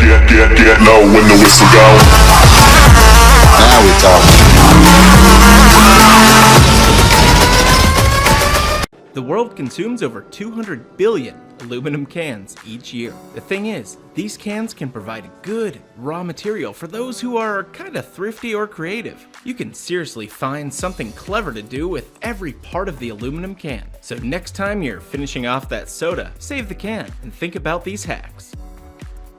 Get low when the whistle go. Now we talk. The world consumes over 200 billion aluminum cans each year. The thing is, these cans can provide good raw material for those who are kinda thrifty or creative. You can seriously find something clever to do with every part of the aluminum can. So next time you're finishing off that soda, save the can and think about these hacks.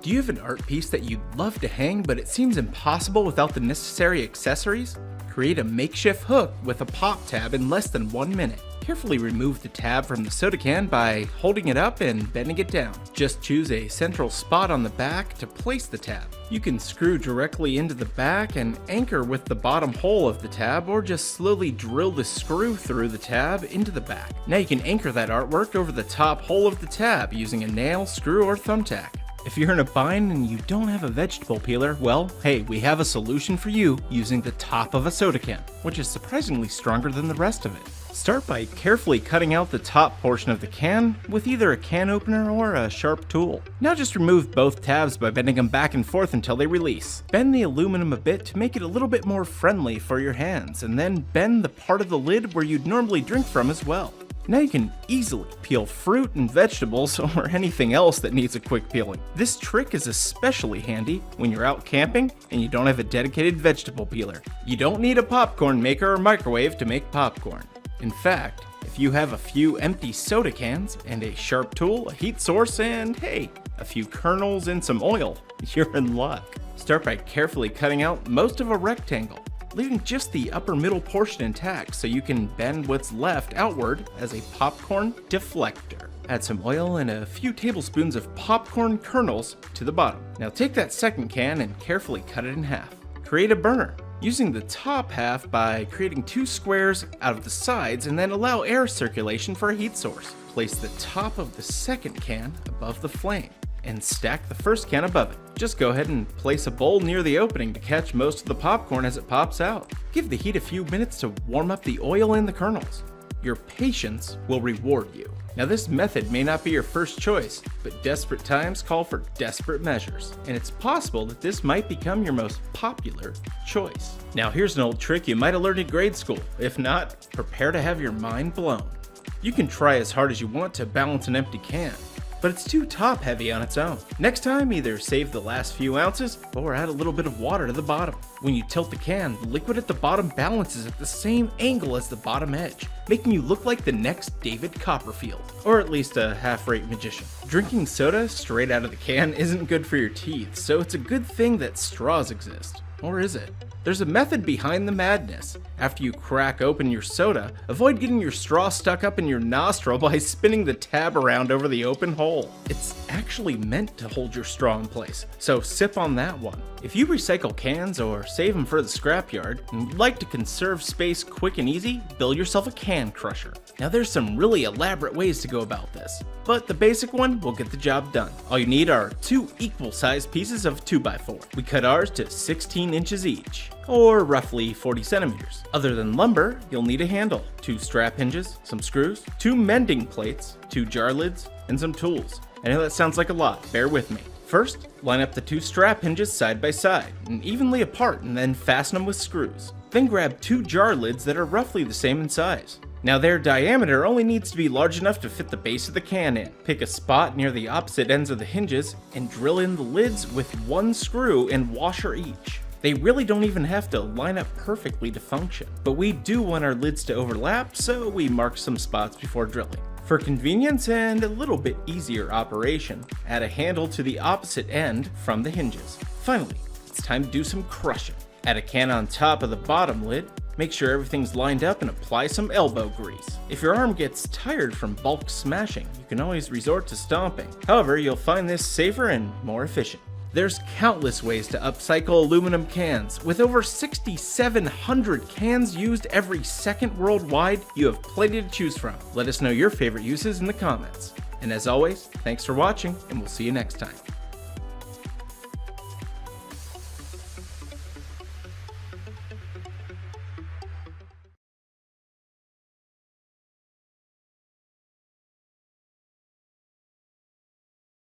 Do you have an art piece that you'd love to hang but it seems impossible without the necessary accessories? Create a makeshift hook with a pop tab in less than 1 minute. Carefully remove the tab from the soda can by holding it up and bending it down. Just choose a central spot on the back to place the tab. You can screw directly into the back and anchor with the bottom hole of the tab, or just slowly drill the screw through the tab into the back. Now you can anchor that artwork over the top hole of the tab using a nail, screw, or thumbtack. If you're in a bind and you don't have a vegetable peeler, well, hey, we have a solution for you using the top of a soda can, which is surprisingly stronger than the rest of it. Start by carefully cutting out the top portion of the can with either a can opener or a sharp tool. Now just remove both tabs by bending them back and forth until they release. Bend the aluminum a bit to make it a little bit more friendly for your hands, and then bend the part of the lid where you'd normally drink from as well. Now you can easily peel fruit and vegetables or anything else that needs a quick peeling. This trick is especially handy when you're out camping and you don't have a dedicated vegetable peeler. You don't need a popcorn maker or microwave to make popcorn. In fact, if you have a few empty soda cans and a sharp tool, a heat source, and hey, a few kernels and some oil, you're in luck. Start by carefully cutting out most of a rectangle, leaving just the upper middle portion intact so you can bend what's left outward as a popcorn deflector. Add some oil and a few tablespoons of popcorn kernels to the bottom. Now take that second can and carefully cut it in half. Create a burner, using the top half by creating 2 squares out of the sides, and then allow air circulation for a heat source. Place the top of the second can above the flame and stack the first can above it. Just go ahead and place a bowl near the opening to catch most of the popcorn as it pops out. Give the heat a few minutes to warm up the oil and the kernels. Your patience will reward you. Now this method may not be your first choice, but desperate times call for desperate measures, and it's possible that this might become your most popular choice. Now here's an old trick you might have learned in grade school. If not, prepare to have your mind blown. You can try as hard as you want to balance an empty can, but it's too top heavy on its own. Next time, either save the last few ounces or add a little bit of water to the bottom. When you tilt the can, the liquid at the bottom balances at the same angle as the bottom edge, making you look like the next David Copperfield, or at least a half-rate magician. Drinking soda straight out of the can isn't good for your teeth, so it's a good thing that straws exist. Or is it? There's a method behind the madness. After you crack open your soda, avoid getting your straw stuck up in your nostril by spinning the tab around over the open hole. It's actually meant to hold your straw in place, so sip on that one. If you recycle cans or save them for the scrapyard and would like to conserve space quick and easy, build yourself a can crusher. Now there's some really elaborate ways to go about this, but the basic one will get the job done. All you need are 2 equal sized pieces of 2x4. We cut ours to 16 inches each, or roughly 40 centimeters. Other than lumber, you'll need a handle, 2 strap hinges, some screws, 2 mending plates, 2 jar lids, and some tools. I know that sounds like a lot, bear with me. First, line up the 2 strap hinges side by side and evenly apart, and then fasten them with screws. Then grab 2 jar lids that are roughly the same in size. Now their diameter only needs to be large enough to fit the base of the can in. Pick a spot near the opposite ends of the hinges and drill in the lids with 1 screw and washer each. They really don't even have to line up perfectly to function, but we do want our lids to overlap, so we mark some spots before drilling. For convenience and a little bit easier operation, add a handle to the opposite end from the hinges. Finally, it's time to do some crushing. Add a can on top of the bottom lid, make sure everything's lined up, and apply some elbow grease. If your arm gets tired from bulk smashing, you can always resort to stomping. However, you'll find this safer and more efficient. There's countless ways to upcycle aluminum cans. With over 6,700 cans used every second worldwide, you have plenty to choose from. Let us know your favorite uses in the comments. And as always, thanks for watching, and we'll see you next time.